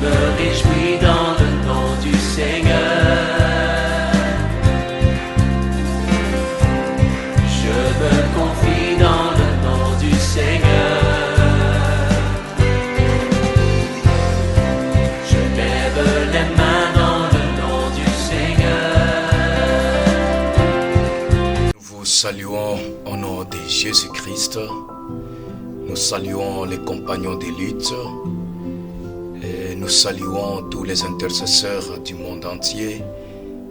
me réjouis dans le nom du Seigneur. Je me confie dans le nom du Seigneur. Je lève les mains dans le nom du Seigneur. Nous vous saluons au nom de Jésus-Christ. Nous saluons les compagnons de lutte. Et nous saluons tous les intercesseurs du monde entier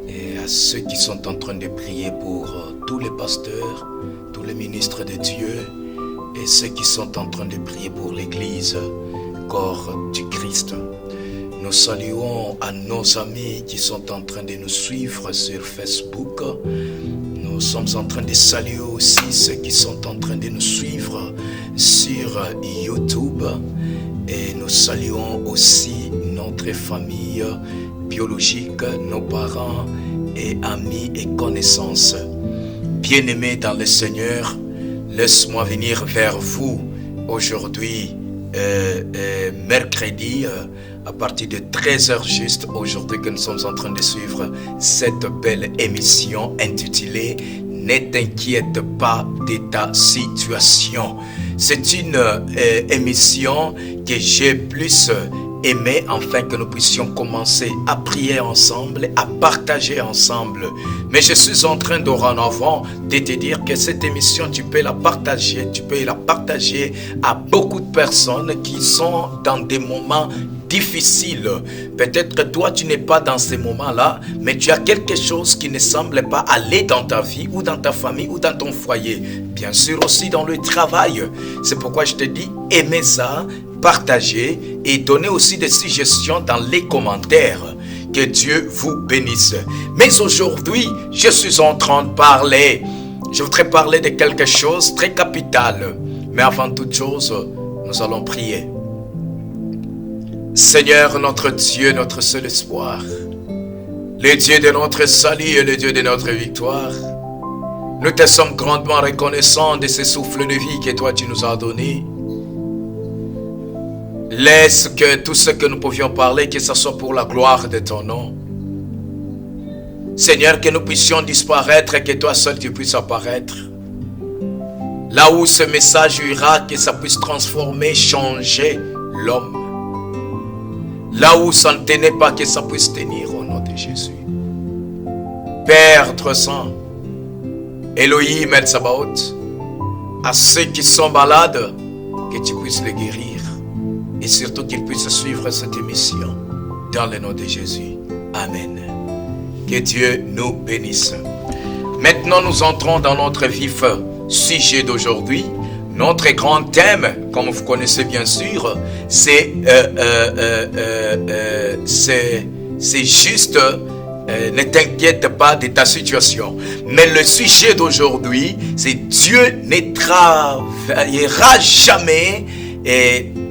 et à ceux qui sont en train de prier pour tous les pasteurs, tous les ministres de Dieu et ceux qui sont en train de prier pour l'Église, corps du Christ. Nous saluons à nos amis qui sont en train de nous suivre sur Facebook. Nous sommes en train de saluer aussi ceux qui sont en train de nous suivre sur YouTube. Et nous saluons aussi notre famille biologique, nos parents et amis et connaissances. Bien-aimés dans le Seigneur, laisse-moi venir vers vous aujourd'hui, mercredi, à partir de 13h juste, aujourd'hui que nous sommes en train de suivre cette belle émission intitulée « Ne t'inquiète pas de ta situation ». C'est une émission que j'ai plus aimé afin que nous puissions commencer à prier ensemble, à partager ensemble. Mais je suis en train dorénavant de te dire que cette émission, tu peux la partager à beaucoup de personnes qui sont dans des moments difficiles. Peut-être toi tu n'es pas dans ces moments-là, mais tu as quelque chose qui ne semble pas aller dans ta vie ou dans ta famille ou dans ton foyer. Bien sûr aussi dans le travail. C'est pourquoi je te dis, aimez ça, partagez et donnez aussi des suggestions dans les commentaires. Que Dieu vous bénisse. Mais aujourd'hui, je suis en train de parler. Je voudrais parler de quelque chose de très capital. Mais avant toute chose, nous allons prier. Seigneur, notre Dieu, notre seul espoir, le Dieu de notre salut et le Dieu de notre victoire, nous te sommes grandement reconnaissants de ce souffle de vie que toi tu nous as donné. Laisse que tout ce que nous pouvions parler, que ce soit pour la gloire de ton nom. Seigneur, que nous puissions disparaître et que toi seul tu puisses apparaître. Là où ce message ira, que ça puisse transformer, changer l'homme. Là où ça ne tenait pas, que ça puisse tenir au nom de Jésus. Père très saint, Elohim El Sabaoth, à ceux qui sont malades, que tu puisses les guérir. Et surtout qu'ils puissent suivre cette émission. Dans le nom de Jésus. Amen. Que Dieu nous bénisse. Maintenant, nous entrons dans notre vif sujet d'aujourd'hui. Notre grand thème, comme vous connaissez bien sûr, c'est juste ne t'inquiète pas de ta situation. Mais le sujet d'aujourd'hui, c'est Dieu ne travaillera jamais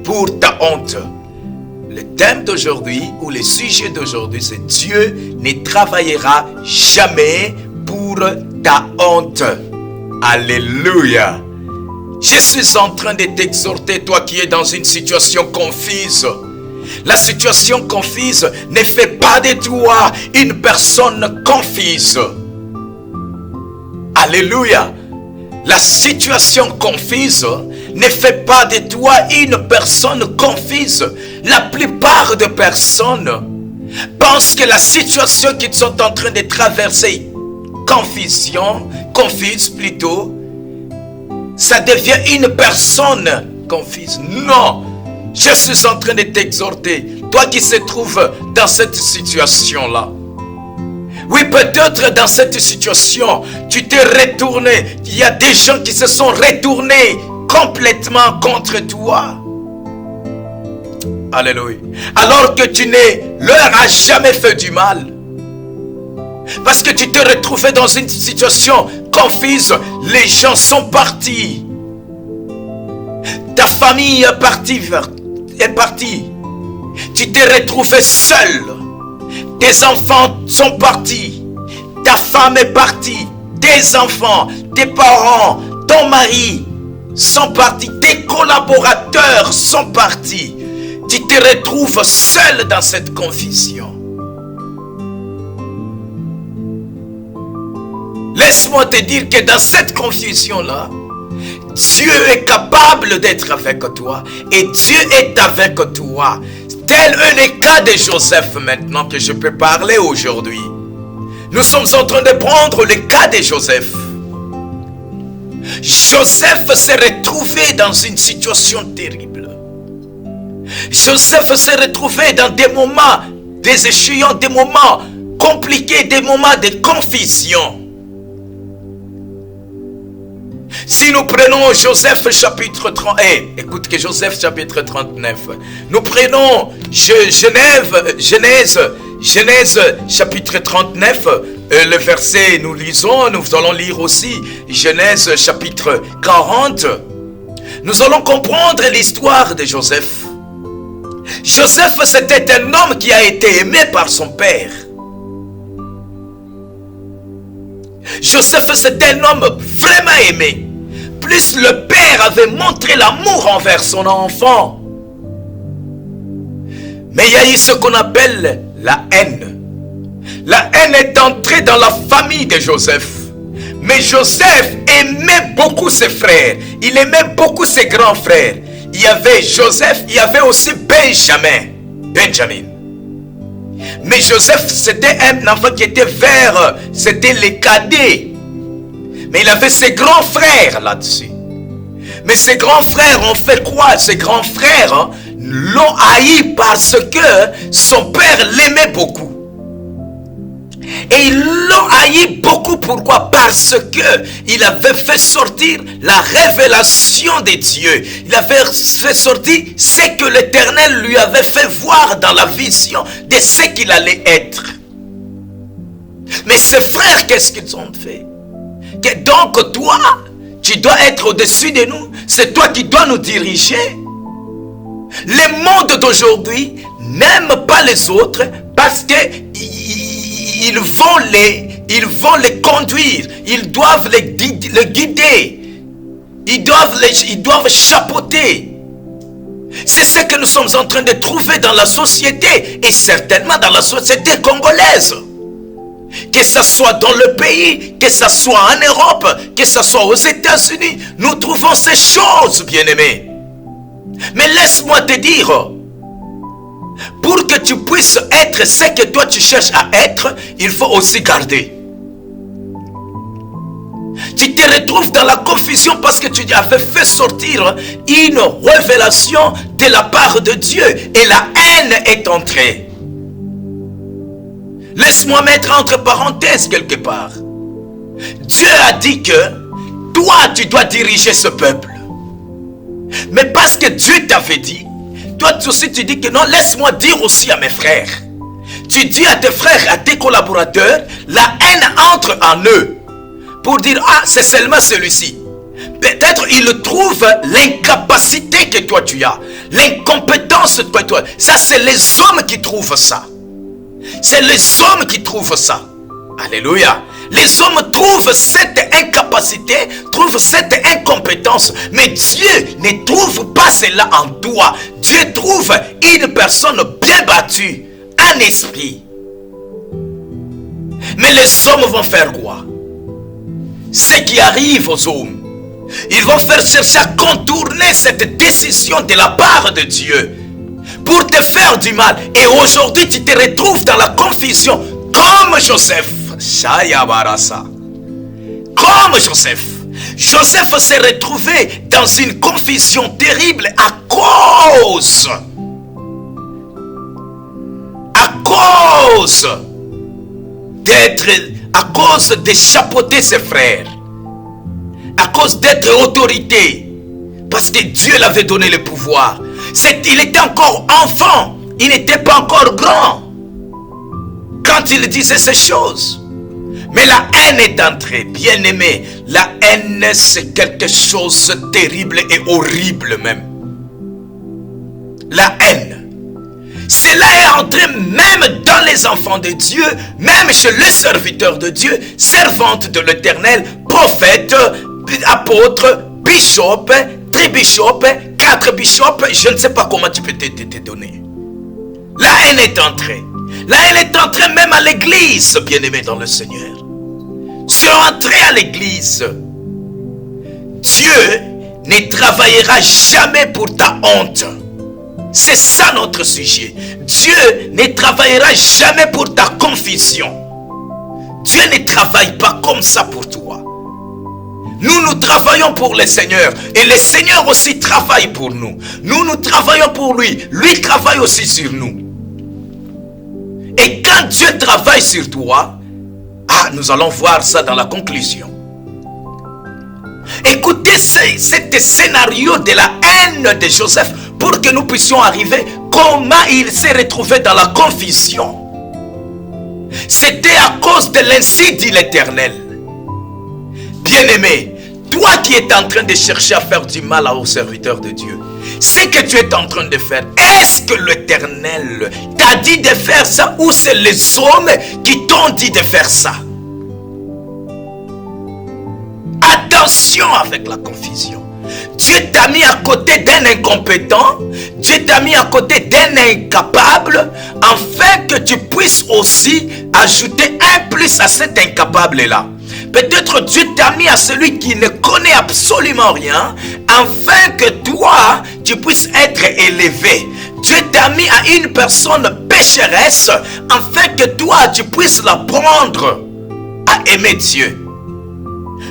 pour ta honte. Le thème d'aujourd'hui ou le sujet d'aujourd'hui, c'est Dieu ne travaillera jamais pour ta honte. Alléluia. Je suis en train de t'exhorter, toi qui es dans une situation confuse. La situation confuse ne fait pas de toi une personne confuse. Alléluia. La situation confuse ne fait pas de toi une personne confuse. La plupart des personnes pensent que la situation qu'ils sont en train de traverser, confuse plutôt, ça devient une personne confuse. Non, je suis en train de t'exhorter, toi qui se trouves dans cette situation-là. Oui, peut-être dans cette situation, tu t'es retourné. Il y a des gens qui se sont retournés complètement contre toi. Alléluia. Alors que tu ne leur as jamais fait du mal. Parce que tu t'es retrouvé dans une situation confuse. Les gens sont partis. Ta famille est partie. Tu t'es retrouvé seul. Tes enfants sont partis. Ta femme est partie. Tes enfants, tes parents, ton mari sont partis. Tes collaborateurs sont partis. tu te retrouves seul dans cette confusion. Laisse-moi te dire que dans cette confusion-là, Dieu est capable d'être avec toi et Dieu est avec toi. Tel est le cas de Joseph maintenant que je peux parler aujourd'hui. Nous sommes en train de prendre le cas de Joseph. Joseph s'est retrouvé dans une situation terrible. Joseph s'est retrouvé dans des moments déséchouillants, des moments compliqués, des moments de confusion. Si nous prenons Joseph chapitre 30, écoute que Joseph chapitre 39, nous prenons Genèse chapitre 39, le verset nous lisons, nous allons lire aussi Genèse chapitre 40. Nous allons comprendre l'histoire de Joseph. Joseph, c'était un homme qui a été aimé par son père. Joseph, c'était un homme vraiment aimé. Plus le père avait montré l'amour envers son enfant. Mais il y a eu ce qu'on appelle la haine. La haine est entrée dans la famille de Joseph. Mais Joseph aimait beaucoup ses frères. Il aimait beaucoup ses grands frères. Il y avait Joseph, il y avait aussi Benjamin. Mais Joseph, c'était un enfant qui était c'était les cadets. Mais il avait ses grands frères là-dessus. Mais ses grands frères ont fait quoi? Ses grands frères l'ont haï parce que son père l'aimait beaucoup. Et ils l'ont haï beaucoup. Pourquoi? Parce que il avait fait sortir la révélation de Dieu. Il avait fait sortir ce que l'Éternel lui avait fait voir dans la vision de ce qu'il allait être. Mais ses frères, qu'est-ce qu'ils ont fait? Que donc toi, tu dois être au-dessus de nous. C'est toi qui dois nous diriger. Le monde d'aujourd'hui n'aime pas les autres parce que ils vont les conduire. Ils doivent les guider. Ils doivent chapeauter. C'est ce que nous sommes en train de trouver dans la société et certainement dans la société congolaise. Que ce soit dans le pays, que ce soit en Europe, que ce soit aux États-Unis, nous trouvons ces choses, bien-aimés. Mais laisse-moi te dire, pour que tu puisses être ce que toi tu cherches à être, il faut aussi garder. Tu te retrouves dans la confusion parce que tu avais fait sortir une révélation de la part de Dieu et la haine est entrée. Laisse-moi mettre entre parenthèses quelque part. Dieu a dit que toi tu dois diriger ce peuple. Mais parce que Dieu t'avait dit, toi aussi tu dis que non, laisse-moi dire aussi à mes frères. Tu dis à tes frères, à tes collaborateurs, la haine entre en eux. Pour dire, ah, c'est seulement celui-ci. Peut-être il trouve l'incapacité que toi tu as. L'incompétence que toi. Ça, c'est les hommes qui trouvent ça. C'est les hommes qui trouvent ça. Alléluia. Les hommes trouvent cette incapacité, trouvent cette incompétence. Mais Dieu ne trouve pas cela en toi. Dieu trouve une personne bien battue, un esprit. Mais les hommes vont faire quoi? Ce qui arrive aux hommes, ils vont faire chercher à contourner cette décision de la part de Dieu pour te faire du mal. Et aujourd'hui, tu te retrouves dans la confusion comme Joseph. Comme Joseph. Joseph s'est retrouvé dans une confusion terrible à cause de chapeauter ses frères, à cause d'être autorité, parce que Dieu l'avait donné le pouvoir. Il était encore enfant, il n'était pas encore grand quand il disait ces choses. Mais la haine est entrée, bien aimé. La haine, c'est quelque chose de terrible et horrible même. La haine. Cela est entré même dans les enfants de Dieu, même chez les serviteurs de Dieu, servantes de l'Éternel, prophètes, apôtres, bishops, tribishops, 4 bishops, je ne sais pas comment tu peux te donner. La haine est entrée. La haine est entrée même à l'église, bien-aimé dans le Seigneur. Tu es entré à l'église. Dieu ne travaillera jamais pour ta honte. C'est ça notre sujet. Dieu ne travaillera jamais pour ta confusion. Dieu ne travaille pas comme ça pour toi. Nous travaillons pour le Seigneur. Et le Seigneur aussi travaille pour nous. Nous travaillons pour lui. Lui travaille aussi sur nous. Et quand Dieu travaille sur toi, nous allons voir ça dans la conclusion. Écoutez ce scénario de la haine de Joseph pour que nous puissions arriver comment il s'est retrouvé dans la confusion. C'était à cause de l'ainsi dit l'Éternel. Bien-aimé, toi qui es en train de chercher à faire du mal aux serviteurs de Dieu, ce que tu es en train de faire, est-ce que l'Éternel t'a dit de faire ça ou c'est les hommes qui t'ont dit de faire ça? Attention avec la confusion. Dieu t'a mis à côté d'un incompétent, Dieu t'a mis à côté d'un incapable, afin que tu puisses aussi ajouter un plus à cet incapable-là. Peut-être Dieu t'a mis à celui qui ne connaît absolument rien, afin que toi, tu puisses être élevé. Dieu t'a mis à une personne pécheresse, afin que toi, tu puisses l'apprendre à aimer Dieu.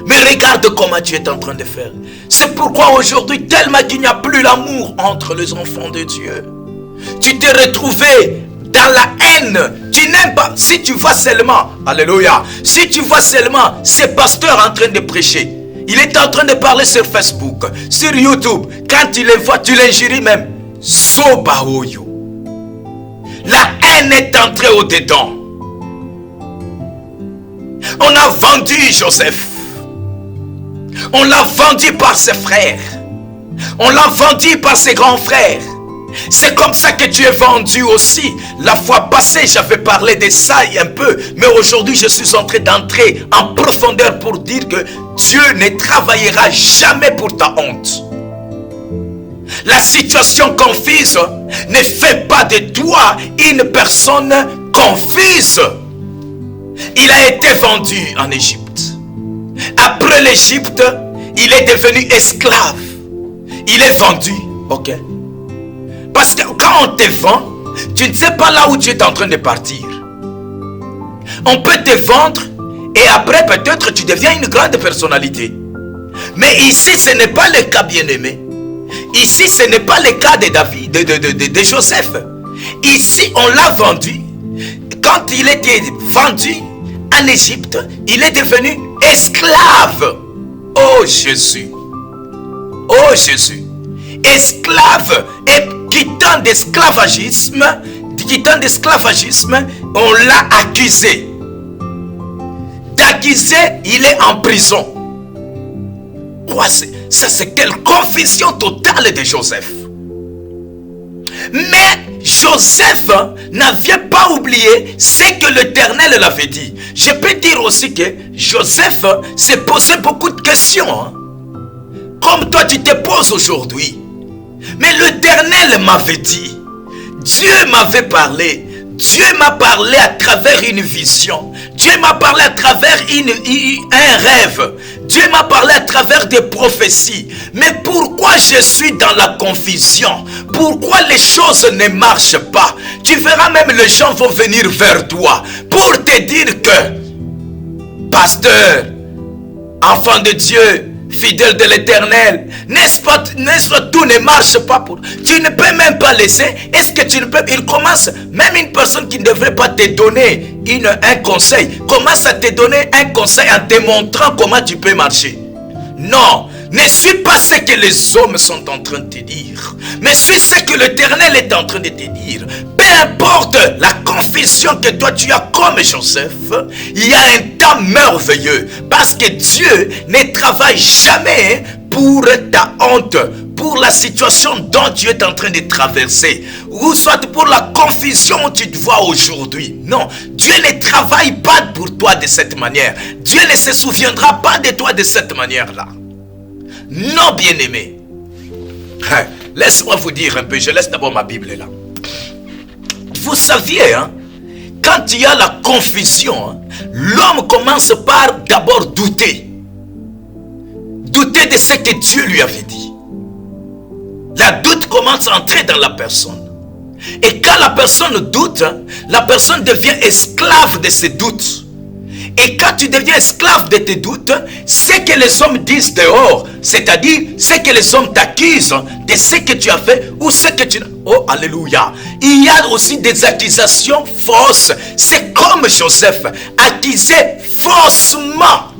Mais regarde comment tu es en train de faire. C'est pourquoi aujourd'hui, tellement qu'il n'y a plus l'amour entre les enfants de Dieu. Tu t'es retrouvé dans la haine. Tu n'aimes pas. Si tu vois seulement, alléluia, si tu vois seulement ces pasteurs en train de prêcher, il est en train de parler sur Facebook, sur YouTube. Quand tu les vois, tu l'injuries même. Sobaoyo. La haine est entrée au-dedans. On a vendu Joseph. On l'a vendu par ses frères. On l'a vendu par ses grands frères. C'est comme ça que tu es vendu aussi. La fois passée, j'avais parlé de ça un peu. Mais aujourd'hui, je suis en train d'entrer en profondeur pour dire que Dieu ne travaillera jamais pour ta honte. La situation confuse ne fait pas de toi une personne confuse. Il a été vendu en Égypte. Après l'Égypte, il est devenu esclave. Il est vendu. Ok. Parce que quand on te vend, tu ne sais pas là où tu es en train de partir. On peut te vendre et après peut-être tu deviens une grande personnalité. Mais ici ce n'est pas le cas, bien-aimé. Ici ce n'est pas le cas de David, de Joseph. Ici on l'a vendu. Quand il était vendu en Égypte, il est devenu esclave. Oh Jésus. Oh Jésus. Esclave. Et quittant d'esclavagisme, on l'a accusé. D'accusé, il est en prison. Quoi, ça c'est quelle confession totale de Joseph. Mais Joseph n'avait pas oublié ce que l'Éternel l'avait dit. Je peux dire aussi que Joseph s'est posé beaucoup de questions. Comme toi tu te poses aujourd'hui. Mais l'Éternel m'avait dit. Dieu m'avait parlé. Dieu m'a parlé à travers une vision. Dieu m'a parlé à travers un rêve. Dieu m'a parlé à travers des prophéties. Mais pourquoi je suis dans la confusion? Pourquoi les choses ne marchent pas? Tu verras même les gens vont venir vers toi pour te dire que, pasteur, enfant de Dieu, fidèle de l'Éternel, n'est-ce pas, tout ne marche pas pour... Tu ne peux même pas laisser. Est-ce que tu ne peux... Il commence, même une personne qui ne devrait pas te donner un conseil, commence à te donner un conseil en te montrant comment tu peux marcher. Non, ne suis pas ce que les hommes sont en train de te dire, mais suis ce que l'Éternel est en train de te dire. Peu importe la confusion que toi tu as comme Joseph, il y a un temps merveilleux, parce que Dieu ne travaille jamais pour ta honte, pour la situation dont tu es en train de traverser, ou soit pour la confusion où tu te vois aujourd'hui. Non, Dieu ne travaille pas pour toi de cette manière. Dieu ne se souviendra pas de toi de cette manière-là. Non, bien-aimé. Laisse-moi vous dire un peu, je laisse d'abord ma Bible là. Vous saviez, hein, quand il y a la confusion, hein, l'homme commence par d'abord douter. Douter de ce que Dieu lui avait dit. La doute commence à entrer dans la personne. Et quand la personne doute, hein, la personne devient esclave de ses doutes. Et quand tu deviens esclave de tes doutes, ce que les hommes disent dehors, c'est-à-dire ce que les hommes t'accusent de ce que tu as fait ou ce que tu... Oh, alléluia. Il y a aussi des accusations fausses. C'est comme Joseph, accusé faussement.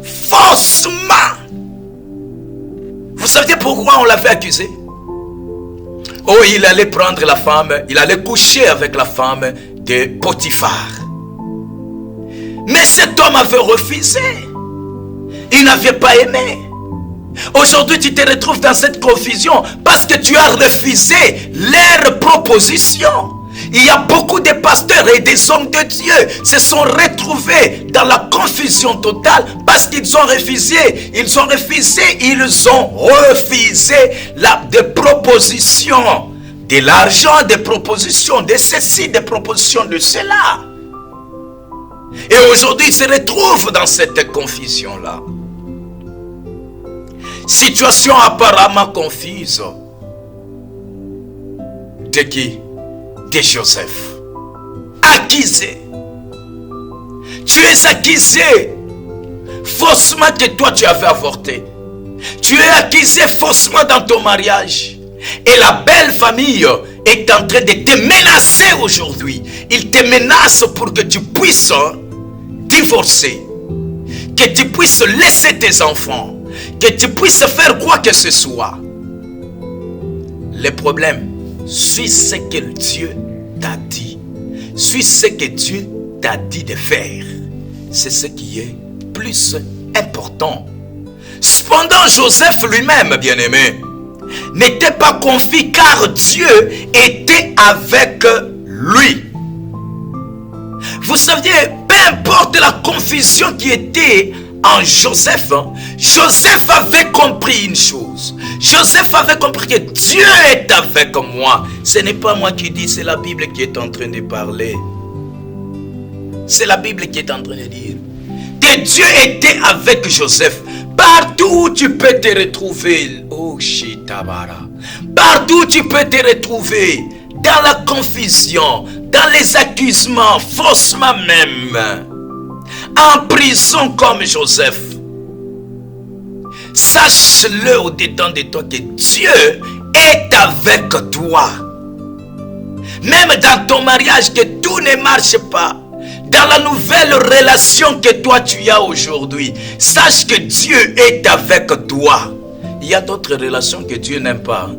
Faussement. Vous saviez pourquoi on l'avait accusé? Oh, il allait prendre la femme, il allait coucher avec la femme de Potiphar. Mais cet homme avait refusé. Il n'avait pas aimé. Aujourd'hui, tu te retrouves dans cette confusion parce que tu as refusé leurs propositions. Il y a beaucoup de pasteurs et des hommes de Dieu se sont retrouvés dans la confusion totale parce qu'ils ont refusé. Ils ont refusé des propositions. De l'argent, des propositions de ceci, des propositions de cela. Et aujourd'hui, ils se retrouvent dans cette confusion-là. Situation apparemment confuse. De qui? De Joseph. Accusé. Tu es accusé faussement que toi tu avais avorté. Tu es accusé faussement dans ton mariage. Et la belle famille est en train de te menacer aujourd'hui. Il te menace pour que tu puisses divorcer, que tu puisses laisser tes enfants, que tu puisses faire quoi que ce soit. Le problème, suis ce que Dieu t'a dit. Suis ce que Dieu t'a dit de faire. C'est ce qui est plus important. Cependant, Joseph lui-même, bien-aimé, n'était pas confus car Dieu était avec lui. Vous saviez, peu importe la confusion qui était en Joseph, Joseph avait compris une chose. Joseph avait compris que Dieu est avec moi. Ce n'est pas moi qui dis, c'est la Bible qui est en train de parler. C'est la Bible qui est en train de dire que Dieu était avec Joseph. Partout où tu peux te retrouver, oh Shitabara, partout où tu peux te retrouver, dans la confusion, dans les accusements, faussement même, en prison comme Joseph, sache-le au-dedans de toi que Dieu est avec toi. Même dans ton mariage, que tout ne marche pas, dans la nouvelle relation que toi tu as aujourd'hui, sache que Dieu est avec toi. Il y a d'autres relations que Dieu n'aime pas.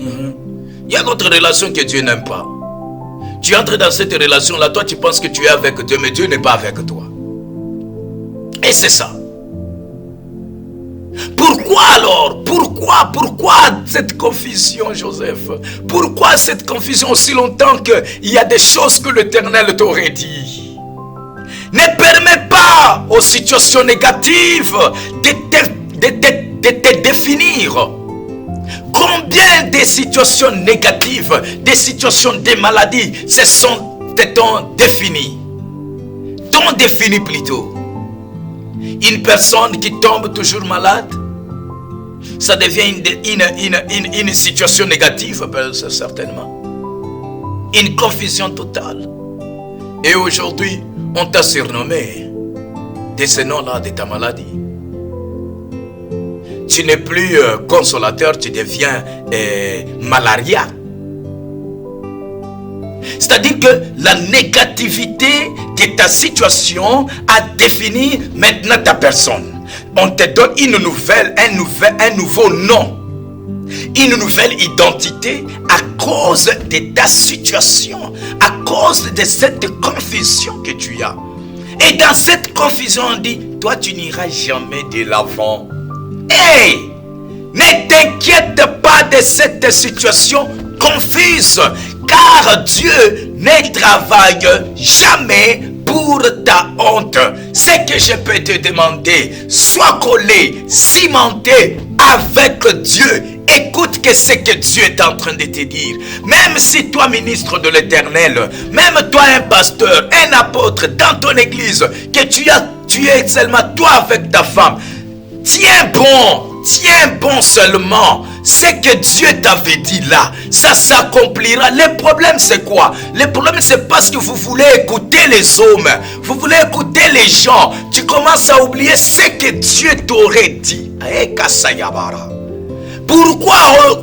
Il y a d'autres relations que Dieu n'aime pas. Tu entres dans cette relation-là, toi tu penses que tu es avec Dieu, mais Dieu n'est pas avec toi. Et c'est ça. Pourquoi alors? Pourquoi cette confusion, Joseph? Pourquoi cette confusion aussi longtemps qu'il y a des choses que l'Éternel t'aurait dit? Ne permets pas aux situations négatives de te définir. Combien de situations négatives, des situations de maladies t'ont défini? T'ont défini plutôt. Une personne qui tombe toujours malade, ça devient une situation négative, certainement. Une confusion totale. Et aujourd'hui, on t'a surnommé de ce nom-là de ta maladie. Tu n'es plus consolateur, tu deviens malaria. C'est-à-dire que la négativité de ta situation a défini maintenant ta personne. On te donne un nouveau nom, une nouvelle identité à cause de ta situation, à cause de cette confusion que tu as. Et dans cette confusion, on dit, toi tu n'iras jamais de l'avant. Hey! Ne t'inquiète pas de cette situation confuse, car Dieu ne travaille jamais pour ta honte. Ce que je peux te demander, sois collé, cimenté avec Dieu Écoute que c'est que Dieu est en train de te dire. Même si toi, ministre de l'Éternel, même toi, un pasteur, un apôtre dans ton église, que tu es seulement toi avec ta femme, tiens bon seulement. C'est que Dieu t'avait dit là, ça s'accomplira. Le problème c'est quoi? Le problème c'est parce que vous voulez écouter les hommes, vous voulez écouter les gens. Tu commences à oublier ce que Dieu t'aurait dit.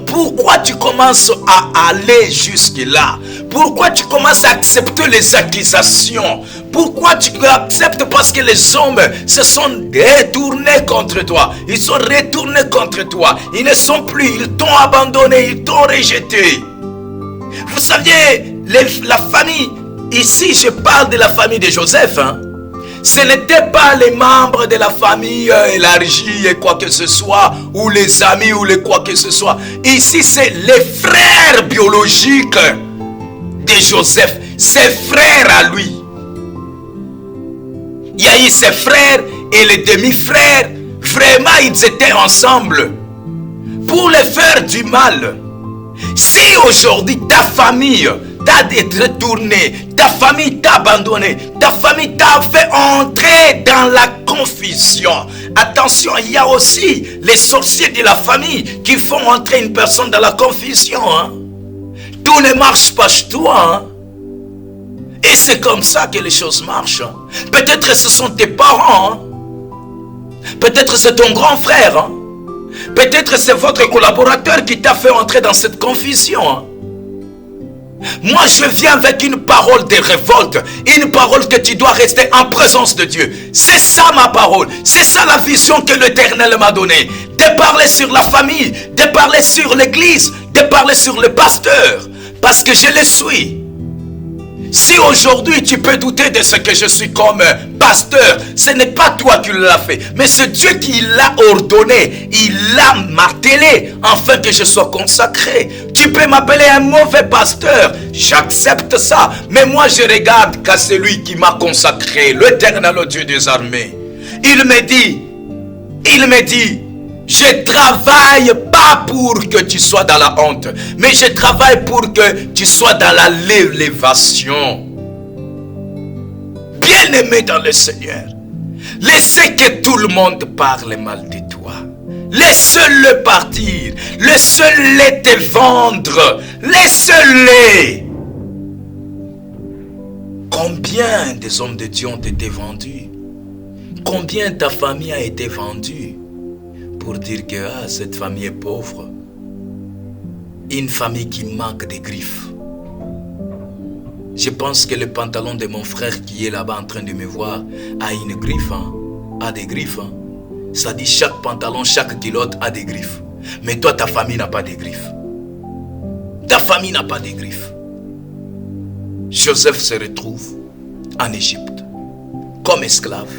Pourquoi tu commences à aller jusque-là? Pourquoi tu commences à accepter les accusations? Pourquoi tu acceptes? Parce que les hommes se sont retournés contre toi. Ils sont retournés contre toi. Ils ne sont plus. Ils t'ont abandonné. Ils t'ont rejeté. Vous saviez, la famille, ici je parle de la famille de Joseph. Ce n'étaient pas les membres de la famille élargie et quoi que ce soit, ou les amis ou les quoi que ce soit. Ici c'est les frères biologiques de Joseph, ses frères à lui. Il y a eu ses frères et les demi-frères. Vraiment, ils étaient ensemble pour les faire du mal. Si aujourd'hui ta famille t'a retourné, ta famille t'a abandonné, ta famille t'a fait entrer dans la confusion. Attention, il y a aussi les sorciers de la famille qui font entrer une personne dans la confusion. Tout ne marche pas chez toi. Et c'est comme ça que les choses marchent. Peut-être ce sont tes parents. Peut-être c'est ton grand frère. Peut-être c'est votre collaborateur qui t'a fait entrer dans cette confusion. Moi je viens avec une parole de révolte. Une parole que tu dois rester en présence de Dieu. C'est ça ma parole. C'est ça la vision que l'Éternel m'a donnée. De parler sur la famille. De parler sur l'église. De parler sur le pasteur. Parce que je le suis. Si aujourd'hui tu peux douter de ce que je suis comme pasteur, ce n'est pas toi qui l'as fait, mais c'est Dieu qui l'a ordonné, il l'a martelé afin que je sois consacré. Tu peux m'appeler un mauvais pasteur, j'accepte ça, mais moi je regarde qu'à celui qui m'a consacré, l'Éternel Dieu des armées. Il me dit, je travaille pas pour que tu sois dans la honte, mais je travaille pour que tu sois dans l'élévation. Bien-aimé dans le Seigneur, laissez que tout le monde parle mal de toi. Laissez-le partir. Laissez-le te vendre. Laissez-le. Combien des hommes de Dieu ont été vendus? Combien ta famille a été vendue? Pour dire que cette famille est pauvre. Une famille qui manque de griffes. Je pense que le pantalon de mon frère qui est là-bas en train de me voir a une griffe. A des griffes. Ça dit chaque pantalon, chaque culotte a des griffes. Mais toi, ta famille n'a pas de griffes. Ta famille n'a pas de griffes. Joseph se retrouve en Égypte comme esclave,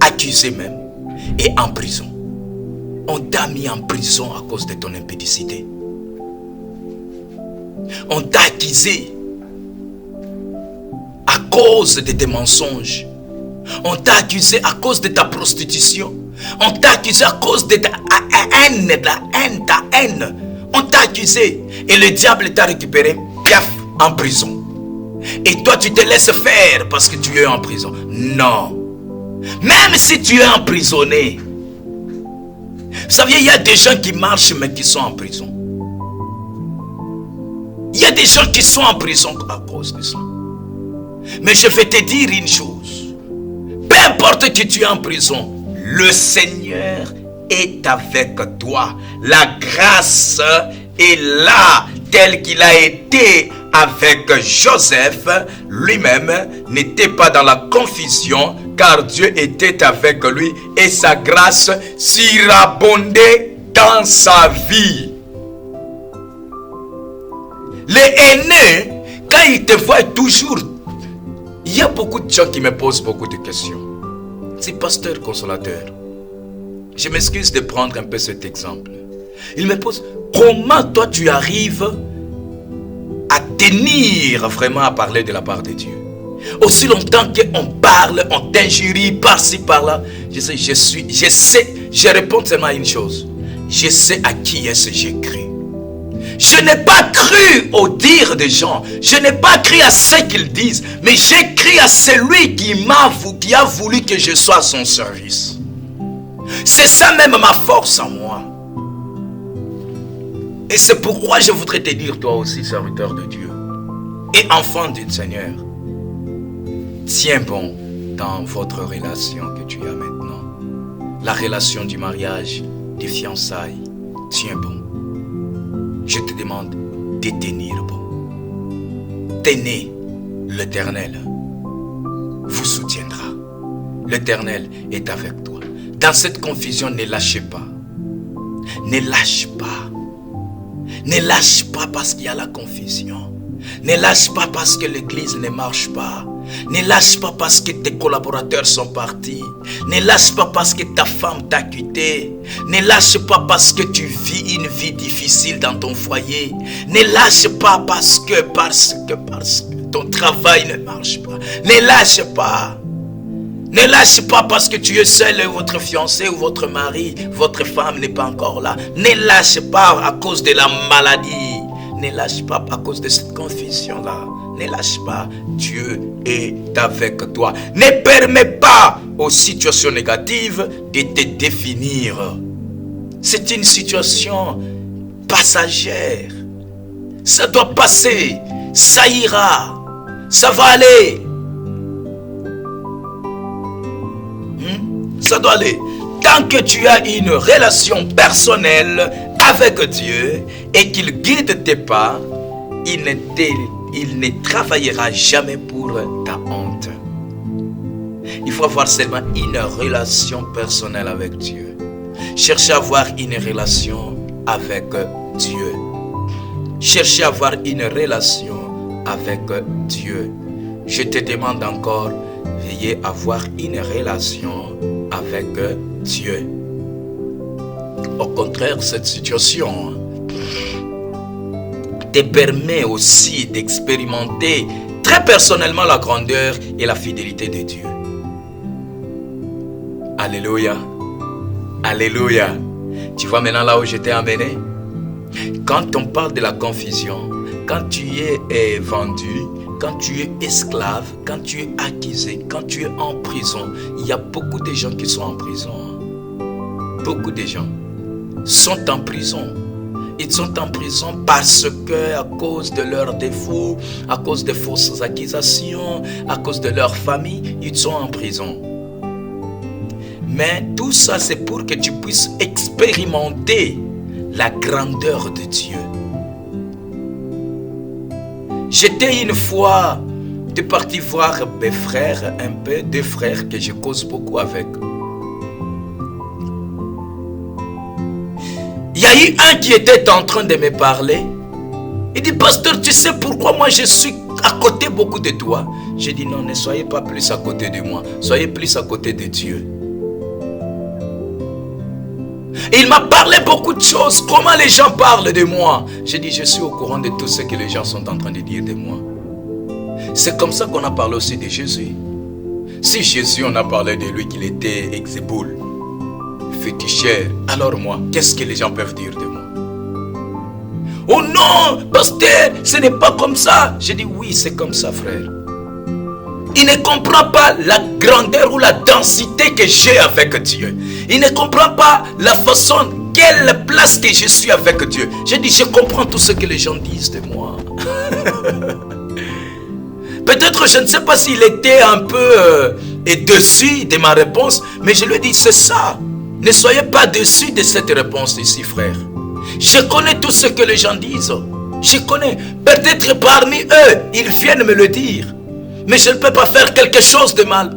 accusé même et en prison. On t'a mis en prison à cause de ton impudicité. On t'a accusé à cause de tes mensonges. On t'a accusé à cause de ta prostitution. On t'a accusé à cause de ta haine. On t'a accusé et le diable t'a récupéré en prison. Et toi tu te laisses faire parce que tu es en prison. Non. Même si tu es emprisonné, vous savez, il y a des gens qui marchent mais qui sont en prison. Il y a des gens qui sont en prison à cause de ça. Mais je vais te dire une chose. Peu importe que tu es en prison, le Seigneur est avec toi. La grâce est là, tel qu'il a été avec Joseph. Lui-même n'était pas dans la confusion, car Dieu était avec lui et sa grâce surabondait dans sa vie. Les aînés, quand ils te voient toujours, il y a beaucoup de gens qui me posent beaucoup de questions. C'est pasteur consolateur. Je m'excuse de prendre un peu cet exemple. Il me pose, comment toi tu arrives à tenir vraiment à parler de la part de Dieu? Aussi longtemps qu'on parle, on t'injurie par-ci par-là. Je réponds seulement à une chose. je sais à qui est-ce que j'ai cru. Je n'ai pas cru au dire des gens. Je n'ai pas cru à ce qu'ils disent. Mais j'ai cru à celui qui a voulu que je sois à son service. C'est ça même ma force en moi. Et c'est pourquoi je voudrais te dire, toi aussi, serviteur de Dieu et enfant du Seigneur, tiens bon dans votre relation que tu as maintenant. La relation du mariage, des fiançailles, tiens bon. Je te demande de tenir bon. Tenez, l'Éternel vous soutiendra. L'Éternel est avec toi. Dans cette confusion, ne lâchez pas. Ne lâche pas. Ne lâche pas parce qu'il y a la confusion. Ne lâche pas parce que l'église ne marche pas. Ne lâche pas parce que tes collaborateurs sont partis. Ne lâche pas parce que ta femme t'a quitté. Ne lâche pas parce que tu vis une vie difficile dans ton foyer. Ne lâche pas parce que ton travail ne marche pas. Ne lâche pas. Ne lâche pas parce que tu es seul et votre fiancé ou votre mari, votre femme n'est pas encore là. Ne lâche pas à cause de la maladie. Ne lâche pas à cause de cette confusion-là. Ne lâche pas. Dieu est avec toi. Ne permets pas aux situations négatives de te définir. C'est une situation passagère. Ça doit passer. Ça ira. Ça va aller. Ça doit aller. Tant que tu as une relation personnelle avec Dieu et qu'il guide tes pas, il ne travaillera jamais pour ta honte. Il faut avoir seulement une relation personnelle avec Dieu. Cherchez à avoir une relation avec Dieu. Cherchez à avoir une relation avec Dieu. Je te demande encore, veuillez avoir une relation avec Dieu. Au contraire, cette situation te permet aussi d'expérimenter très personnellement la grandeur et la fidélité de Dieu. Alléluia. Alléluia. Tu vois maintenant là où je t'ai amené? Quand on parle de la confusion, quand tu es vendu, quand tu es esclave, quand tu es accusé, quand tu es en prison, il y a beaucoup de gens qui sont en prison. Beaucoup de gens sont en prison. Ils sont en prison parce que, à cause de leurs défauts, à cause de fausses accusations, à cause de leur famille, ils sont en prison. Mais tout ça, c'est pour que tu puisses expérimenter la grandeur de Dieu. J'étais une fois parti voir mes frères, un peu, deux frères que je cause beaucoup avec. Il y a eu un qui était en train de me parler. Il dit, pasteur, tu sais pourquoi moi je suis à côté beaucoup de toi? J'ai dit, non, ne soyez pas plus à côté de moi. Soyez plus à côté de Dieu. Il m'a parlé beaucoup de choses. Comment les gens parlent de moi? J'ai dit, je suis au courant de tout ce que les gens sont en train de dire de moi. C'est comme ça qu'on a parlé aussi de Jésus. Si Jésus, on a parlé de lui qu'il était exéboule, féticheur, alors moi, qu'est-ce que les gens peuvent dire de moi? Oh non, pasteur, ce n'est pas comme ça. J'ai dit, oui, c'est comme ça, frère. Il ne comprend pas la grandeur ou la densité que j'ai avec Dieu. Il ne comprend pas la façon, quelle place que je suis avec Dieu. J'ai dit, je comprends tout ce que les gens disent de moi. Peut-être, je ne sais pas s'il était un peu déçu de ma réponse, mais je lui ai dit, c'est ça. Ne soyez pas déçus de cette réponse ici, frère. Je connais tout ce que les gens disent. Je connais. Peut-être parmi eux, ils viennent me le dire. Mais je ne peux pas faire quelque chose de mal.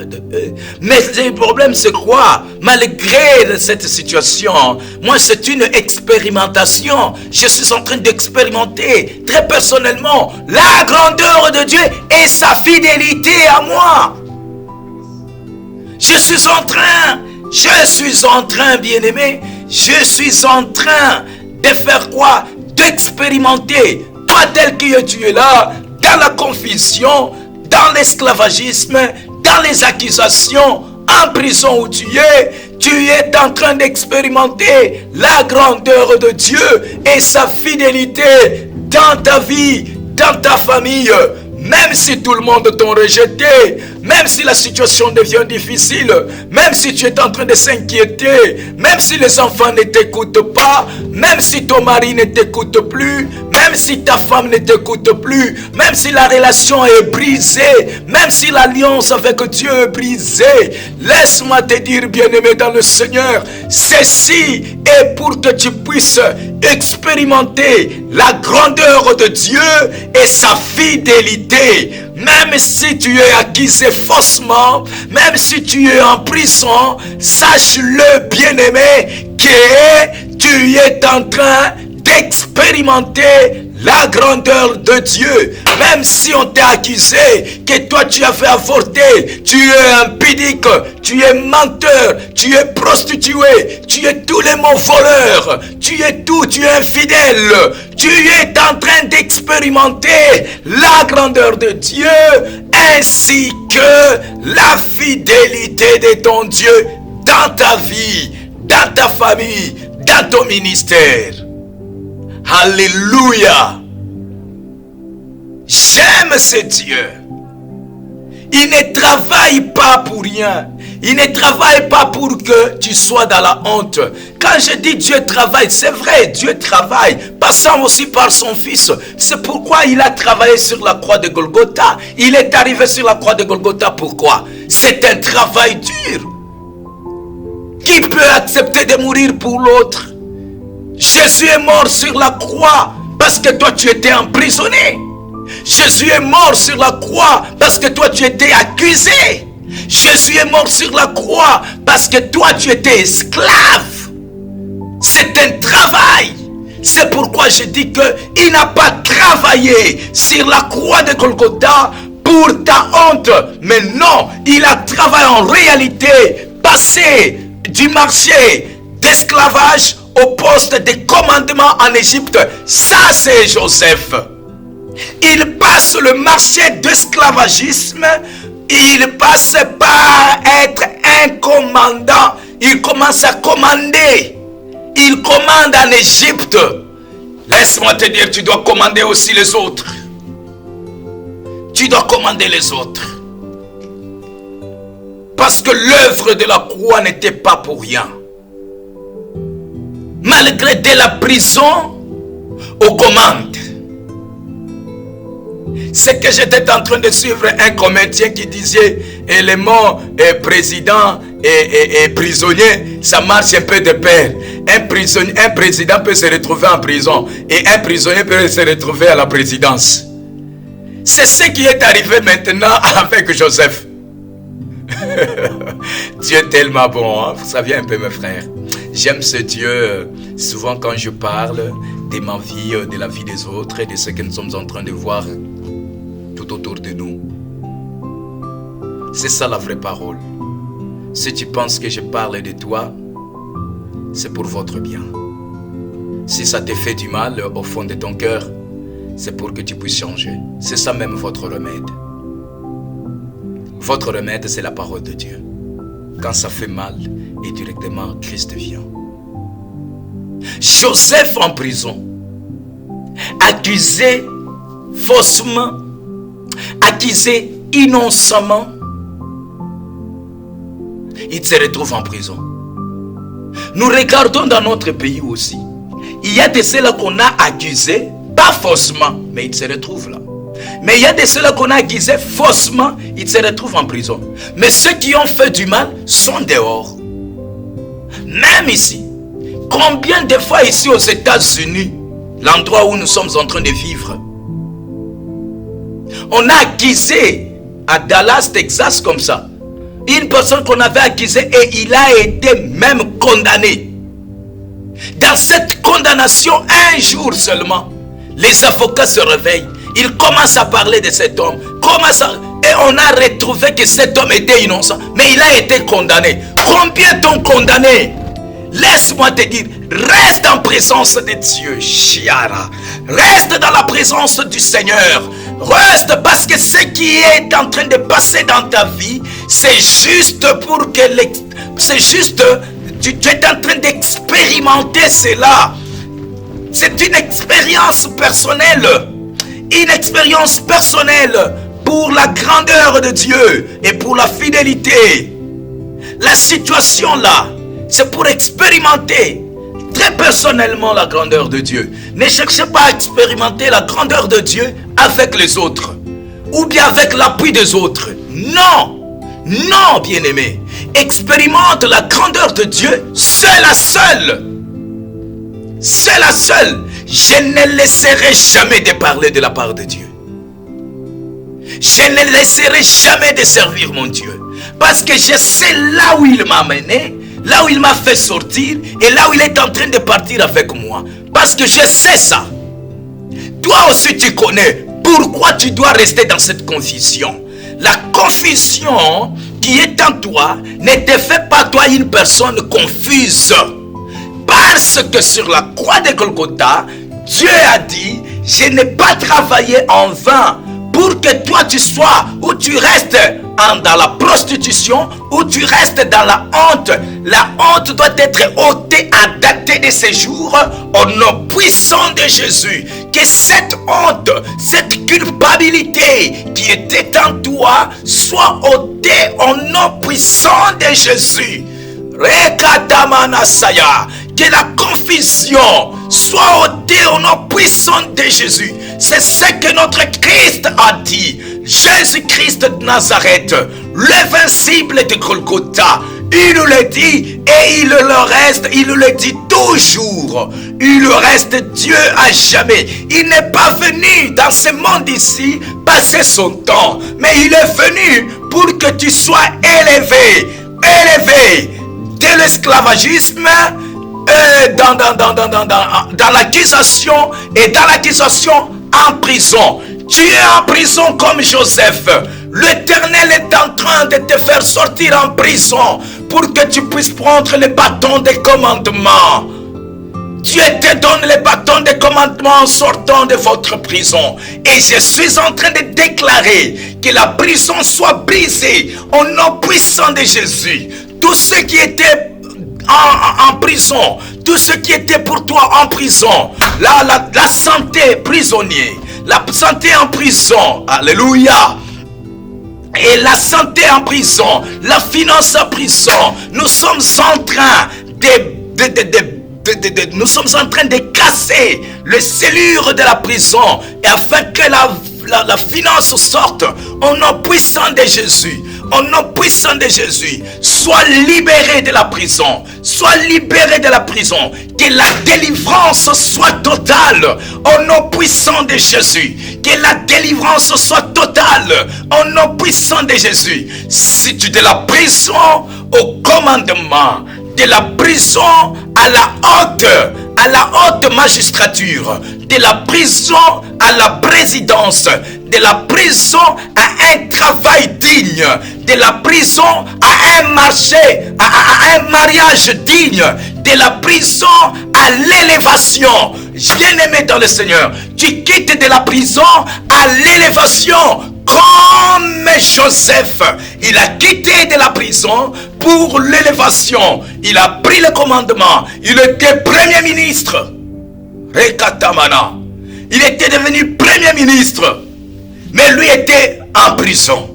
Mais le problème, c'est quoi? Malgré cette situation, moi, c'est une expérimentation. Je suis en train d'expérimenter très personnellement la grandeur de Dieu et sa fidélité à moi. Je suis en train, bien-aimé, je suis en train de faire quoi? D'expérimenter. Toi, tel que tu es là, dans la confusion, dans l'esclavagisme, dans les accusations, en prison où tu es tu es en train d'expérimenter la grandeur de Dieu et sa fidélité dans ta vie, dans ta famille. Même si tout le monde t'a rejeté, même si la situation devient difficile, même si tu es en train de s'inquiéter, même si les enfants ne t'écoutent pas, même si ton mari ne t'écoute plus, même si ta femme ne t'écoute plus, même si la relation est brisée, même si l'alliance avec Dieu est brisée, laisse-moi te dire, bien-aimé dans le Seigneur, ceci est pour que tu puisses expérimenter la grandeur de Dieu et sa fidélité. Même si tu es accusé faussement, même si tu es en prison, sache-le, bien-aimé, que tu es en train d'expérimenter la grandeur de Dieu. Même si on t'a accusé que toi tu as fait avorter, tu es impudique, tu es menteur, tu es prostitué, tu es tous les mots voleurs, tu es tout, tu es infidèle, tu es en train d'expérimenter la grandeur de Dieu ainsi que la fidélité de ton Dieu dans ta vie, dans ta famille, dans ton ministère. Alléluia. J'aime ce Dieu. Il ne travaille pas pour rien. Il ne travaille pas pour que tu sois dans la honte. Quand je dis Dieu travaille, c'est vrai, Dieu travaille, passant aussi par son Fils. C'est pourquoi il a travaillé sur la croix de Golgotha. Il est arrivé sur la croix de Golgotha, pourquoi? C'est un travail dur. Qui peut accepter de mourir pour l'autre? Jésus est mort sur la croix parce que toi tu étais emprisonné. Jésus est mort sur la croix parce que toi tu étais accusé. Jésus est mort sur la croix parce que toi tu étais esclave. C'est un travail. C'est pourquoi je dis qu'il n'a pas travaillé sur la croix de Golgotha pour ta honte. Mais non, il a travaillé en réalité, passé du marché d'esclavage au poste de commandement en Égypte. Ça c'est Joseph. Il passe le marché d'esclavagisme. Il passe par être un commandant. Il commence à commander. Il commande en Égypte. Laisse-moi te dire, tu dois commander aussi les autres. Tu dois commander les autres. Parce que l'œuvre de la croix n'était pas pour rien. Malgré de la prison aux commandes. C'est que j'étais en train de suivre un comédien qui disait les mots président et prisonnier, ça marche un peu de pair. Un président peut se retrouver en prison et un prisonnier peut se retrouver à la présidence. C'est ce qui est arrivé maintenant avec Joseph. Dieu est tellement bon, hein? Vous savez un peu mes frères. J'aime ce Dieu. Souvent quand je parle de ma vie, de la vie des autres et de ce que nous sommes en train de voir tout autour de nous. C'est ça la vraie parole. Si tu penses que je parle de toi, c'est pour votre bien. Si ça te fait du mal au fond de ton cœur, c'est pour que tu puisses changer. C'est ça même votre remède. Votre remède, c'est la parole de Dieu. Quand ça fait mal, et directement Christ vient. Joseph en prison, accusé faussement, accusé innocemment, il se retrouve en prison. Nous regardons dans notre pays aussi. Il y a de ceux-là qu'on a accusés, pas faussement, mais ils se retrouvent là. Mais il y a de ceux-là qu'on a accusés faussement, ils se retrouvent en prison. Mais ceux qui ont fait du mal sont dehors. Même ici. Combien de fois ici aux États-Unis, l'endroit où nous sommes en train de vivre, on a accusé à Dallas, Texas comme ça, une personne qu'on avait accusée et il a été même condamné. Dans cette condamnation, un jour seulement, les avocats se réveillent. Ils commencent à parler de cet homme. Et on a retrouvé que cet homme était innocent. Mais il a été condamné. Combien t'ont condamné? Laisse-moi te dire, reste en présence de Dieu. Chiara. Reste dans la présence du Seigneur. Reste parce que ce qui est en train de passer dans ta vie, c'est juste pour que c'est juste, tu es en train d'expérimenter cela. C'est une expérience personnelle. Une expérience personnelle pour la grandeur de Dieu et pour la fidélité. La situation là, c'est pour expérimenter très personnellement la grandeur de Dieu. Ne cherchez pas à expérimenter la grandeur de Dieu avec les autres ou bien avec l'appui des autres. Non, non, bien-aimé. Expérimente la grandeur de Dieu, c'est la seule. C'est la seule. Je ne laisserai jamais de parler de la part de Dieu. Je ne laisserai jamais de servir mon Dieu. Parce que je sais là où il m'a amené, là où il m'a fait sortir et là où il est en train de partir avec moi. Parce que je sais ça. Toi aussi tu connais pourquoi tu dois rester dans cette confusion. La confusion qui est en toi ne te fait pas toi une personne confuse. Parce que sur la croix de Golgotha, Dieu a dit, je n'ai pas travaillé en vain pour que toi tu sois ou tu restes dans la prostitution ou tu restes dans la honte. La honte doit être ôtée à dater de ces jours au nom puissant de Jésus. Que cette honte, cette culpabilité qui était en toi soit ôtée au nom puissant de Jésus. Que la confusion soit ôtée au nom puissant de Jésus. C'est ce que notre Christ a dit. Jésus-Christ de Nazareth, l'invincible de Golgotha, il nous le dit et il le dit toujours. Il reste Dieu à jamais. Il n'est pas venu dans ce monde ici passer son temps, mais il est venu pour que tu sois élevé de l'esclavagisme dans l'accusation et dans l'accusation en prison. Tu es en prison comme Joseph. L'Éternel est en train de te faire sortir en prison pour que tu puisses prendre le bâton de commandement. Dieu te donne le bâton de commandement en sortant de votre prison. Et je suis en train de déclarer que la prison soit brisée au nom puissant de Jésus. Tous ceux qui étaient en prison, tout ce qui était pour toi en prison, la santé prisonnier, la santé en prison, alléluia, et la santé en prison, la finance en prison, nous sommes en train nous sommes en train de casser les scellures de la prison et afin que la finance sorte au nom puissant de Jésus. Au nom puissant de Jésus, sois libéré de la prison. Sois libéré de la prison. Que la délivrance soit totale. Au nom puissant de Jésus. Que la délivrance soit totale. Au nom puissant de Jésus. Si tu es de la prison au commandement, de la prison à la haute magistrature, de la prison à la présidence, de la prison à un travail digne, de la prison à un marché, à un mariage digne, de la prison à l'élévation. Bien-aimé dans le Seigneur, tu quittes de la prison à l'élévation. Comme Joseph, il a quitté de la prison pour l'élévation. Il a pris le commandement. Il était premier ministre. Rekatamana. Il était devenu premier ministre. Mais lui était en prison.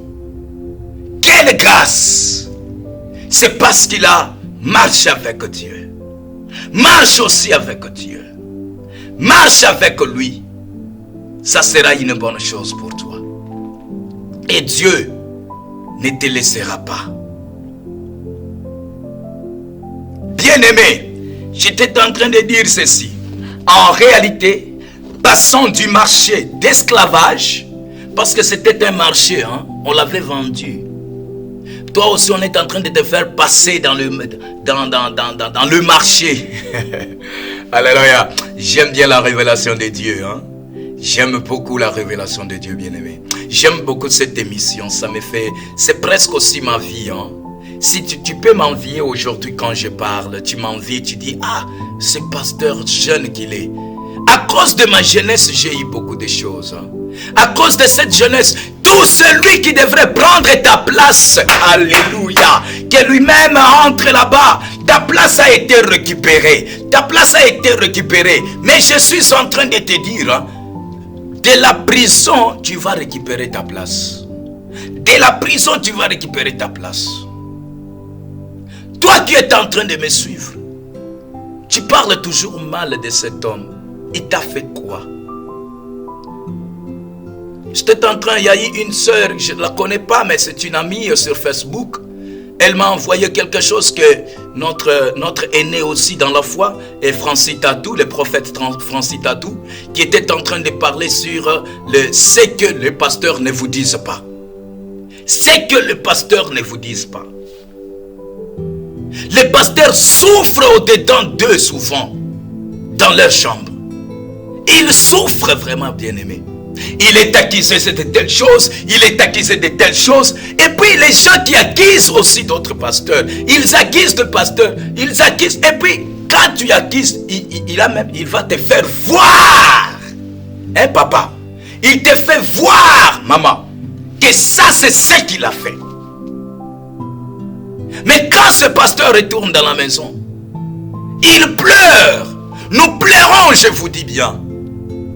Quelle grâce! C'est parce qu'il a marché avec Dieu. Marche aussi avec Dieu. Marche avec lui. Ça sera une bonne chose pour toi. Et Dieu ne te laissera pas. Bien-aimé, j'étais en train de dire ceci. En réalité, passons du marché d'esclavage, parce que c'était un marché, hein, on l'avait vendu. Toi aussi, on est en train de te faire passer dans le marché. Alléluia. J'aime bien la révélation de Dieu, hein. J'aime beaucoup la révélation de Dieu, bien-aimé. J'aime beaucoup cette émission. Ça me fait... C'est presque aussi ma vie. Hein? Si tu peux m'envier aujourd'hui quand je parle, tu m'envies, tu dis, ah, ce pasteur jeune qu'il est. À cause de ma jeunesse, j'ai eu beaucoup de choses. Hein? À cause de cette jeunesse, tout celui qui devrait prendre ta place, alléluia, que lui-même entre là-bas, ta place a été récupérée. Ta place a été récupérée. Mais je suis en train de te dire, hein, de la prison, tu vas récupérer ta place. De la prison, tu vas récupérer ta place. Toi qui es en train de me suivre, tu parles toujours mal de cet homme. Il t'a fait quoi? J'étais en train, il y a eu une sœur, je ne la connais pas, mais c'est une amie sur Facebook. Elle m'a envoyé quelque chose que notre aîné aussi dans la foi, et Francis Tatou, le prophète Francis Tatou, qui était en train de parler sur ce que les pasteurs ne vous disent pas. Ce que les pasteurs ne vous disent pas. Les pasteurs souffrent au-dedans d'eux souvent, dans leur chambre. Ils souffrent vraiment, bien-aimés. Il est accusé de telles choses, il est accusé de telles choses. Et puis les gens qui accusent aussi d'autres pasteurs, ils accusent le pasteur, ils accusent. Et puis quand tu accuses, il va te faire voir. Hein, papa? Il te fait voir, maman, que ça c'est ce qu'il a fait. Mais quand ce pasteur retourne dans la maison, il pleure. Nous pleurons, je vous dis bien.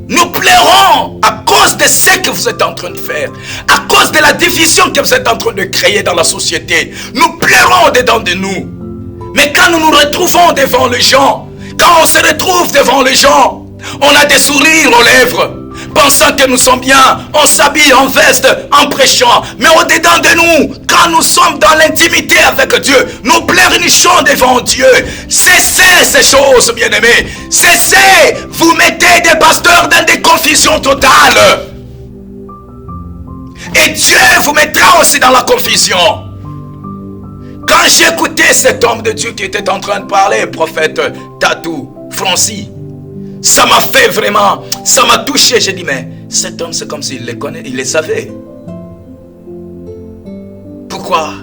Nous pleurons à cause de ce que vous êtes en train de faire, à cause de la division que vous êtes en train de créer dans la société. Nous pleurons dedans de nous. Mais quand nous nous retrouvons devant les gens, quand on se retrouve devant les gens, on a des sourires aux lèvres, pensant que nous sommes bien, on s'habille en veste, en prêchant. Mais au-dedans de nous, quand nous sommes dans l'intimité avec Dieu, nous pleurnichons devant Dieu. Cessez ces choses, bien-aimés. Cessez. Vous mettez des pasteurs dans des confusions totales. Et Dieu vous mettra aussi dans la confusion. Quand j'écoutais cet homme de Dieu qui était en train de parler, prophète Tatou, Francis, ça m'a fait vraiment, ça m'a touché. J'ai dit, mais cet homme, c'est comme s'il les connaît, il les savait. Pourquoi?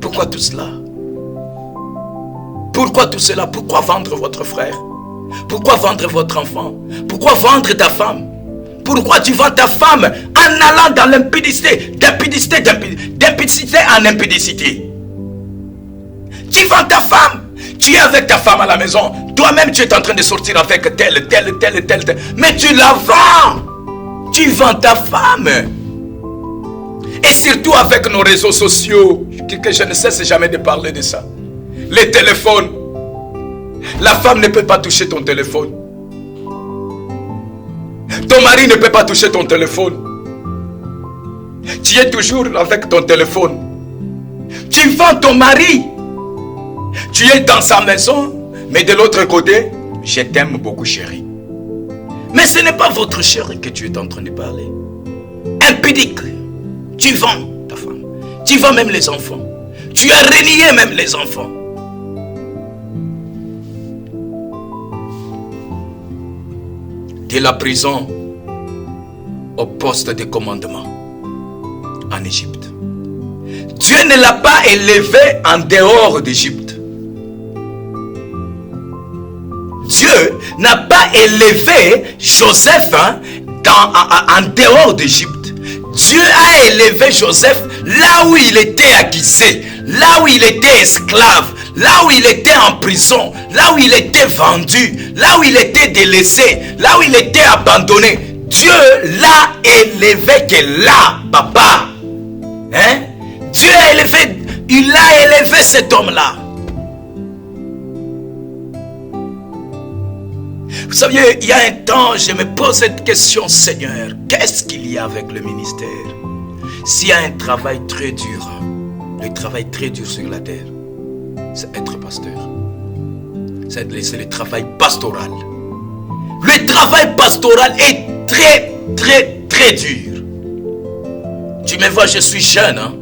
Pourquoi tout cela? Pourquoi tout cela? Pourquoi vendre votre frère? Pourquoi vendre votre enfant? Pourquoi vendre ta femme? Pourquoi tu vends ta femme en allant dans l'impudicité, d'impudicité en impudicité? Tu vends ta femme. Tu es avec ta femme à la maison. Toi-même, tu es en train de sortir avec telle. Mais tu la vends. Tu vends ta femme. Et surtout avec nos réseaux sociaux, que je ne cesse jamais de parler de ça. Les téléphones. La femme ne peut pas toucher ton téléphone. Ton mari ne peut pas toucher ton téléphone. Tu es toujours avec ton téléphone. Tu vends ton mari. Tu es dans sa maison, mais de l'autre côté, je t'aime beaucoup, chérie. Mais ce n'est pas votre chérie que tu es en train de parler. Impudique. Tu vends ta femme. Tu vends même les enfants. Tu as renié même les enfants. De la prison au poste de commandement en Égypte. Dieu ne l'a pas élevé en dehors d'Égypte. Dieu n'a pas élevé Joseph en dehors d'Égypte. Dieu a élevé Joseph là où il était accusé, là où il était esclave, là où il était en prison, là où il était vendu, là où il était délaissé, là où il était abandonné. Dieu l'a élevé que là, papa. Hein? Dieu a élevé, il a élevé cet homme-là. Vous saviez, il y a un temps, je me pose cette question, Seigneur, qu'est-ce qu'il y a avec le ministère? S'il y a un travail très dur, le travail très dur sur la terre, c'est être pasteur. C'est le travail pastoral. Le travail pastoral est très dur. Tu me vois, je suis jeune, hein?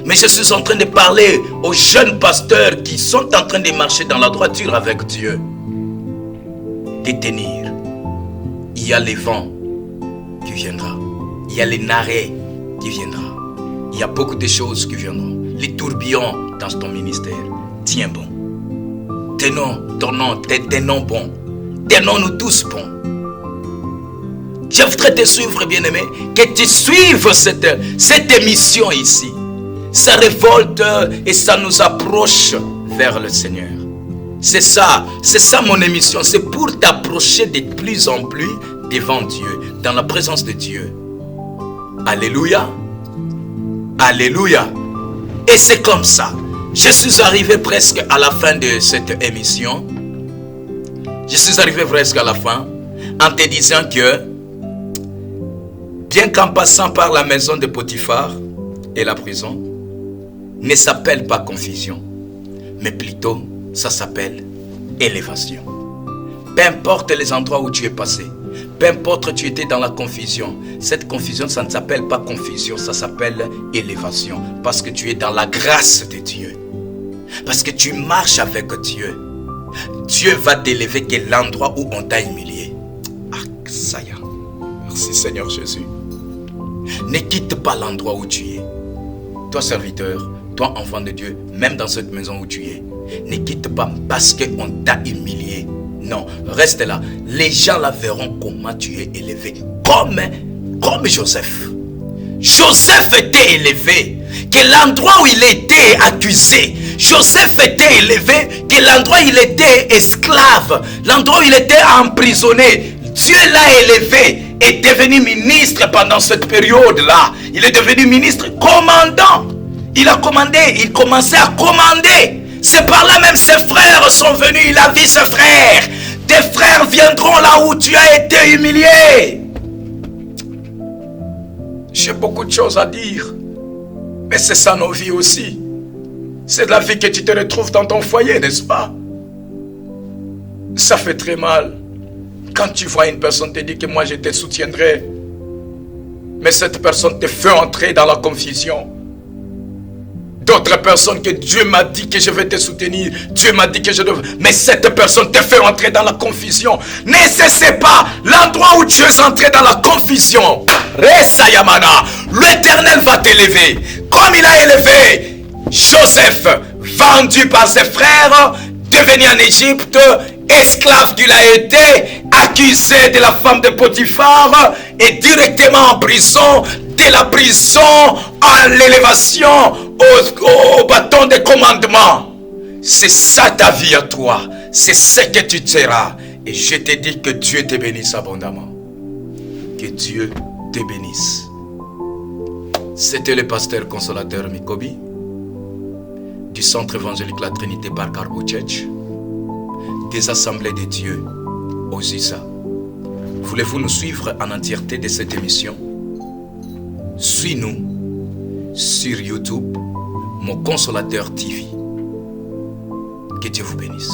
Mais je suis en train de parler aux jeunes pasteurs qui sont en train de marcher dans la droiture avec Dieu. Détenir. Il y a les vents qui viendront. Il y a les narets qui viendront. Il y a beaucoup de choses qui viendront. Les tourbillons dans ton ministère. Tiens bon. Tenons bon. Tenons-nous tous bons. Je voudrais te suivre, bien-aimé, que tu suives cette émission ici. Ça révolte et ça nous approche vers le Seigneur. C'est ça mon émission. C'est pour t'approcher de plus en plus devant Dieu, dans la présence de Dieu. Alléluia. Alléluia. Et c'est comme ça. Je suis arrivé presque à la fin de cette émission. Je suis arrivé presque à la fin en te disant que, bien qu'en passant par la maison de Potiphar et la prison, ne s'appelle pas confusion, mais plutôt ça s'appelle élévation. Peu importe les endroits où tu es passé, peu importe où tu étais dans la confusion, cette confusion, ça ne s'appelle pas confusion, ça s'appelle élévation. Parce que tu es dans la grâce de Dieu. Parce que tu marches avec Dieu. Dieu va t'élever que l'endroit où on t'a humilié. Ah, ça y est. Merci Seigneur Jésus. Ne quitte pas l'endroit où tu es. Toi serviteur, toi enfant de Dieu, même dans cette maison où tu es, ne quitte pas parce qu'on t'a humilié. Non, reste là. Les gens là verront comment tu es élevé. Comme Joseph. Joseph était élevé. Que l'endroit où il était accusé, Joseph était élevé. Que l'endroit où il était esclave, l'endroit où il était emprisonné, Dieu l'a élevé. Est devenu ministre pendant cette période-là. Il est devenu ministre commandant. Il a commandé, il commençait à commander. C'est par là même ses frères sont venus. Il a vu ses frères. Tes frères viendront là où tu as été humilié. J'ai beaucoup de choses à dire. Mais c'est ça nos vies aussi. C'est de la vie que tu te retrouves dans ton foyer, n'est-ce pas? Ça fait très mal. Quand tu vois une personne te dire que moi je te soutiendrai. Mais cette personne te fait entrer dans la confusion. D'autres personnes que Dieu m'a dit que je vais te soutenir. Dieu m'a dit que je devais. Mais cette personne te fait entrer dans la confusion. Ne cessez pas l'endroit où tu es entré dans la confusion. Resta Yamana. L'Éternel va t'élever. Comme il a élevé Joseph, vendu par ses frères, devenu en Égypte, esclave qu'il a été, accusé de la femme de Potiphar et directement en prison. De la prison à l'élévation au bâton de commandement. C'est ça ta vie à toi. C'est ce que tu seras. Et je te dis que Dieu te bénisse abondamment. Que Dieu te bénisse. C'était le pasteur consolateur Mikobi du centre évangélique La Trinité par Cargo Church, des assemblées de Dieu aux USA. Voulez-vous nous suivre en entièreté de cette émission? Suis-nous sur YouTube, Mon Consolateur TV. Que Dieu vous bénisse.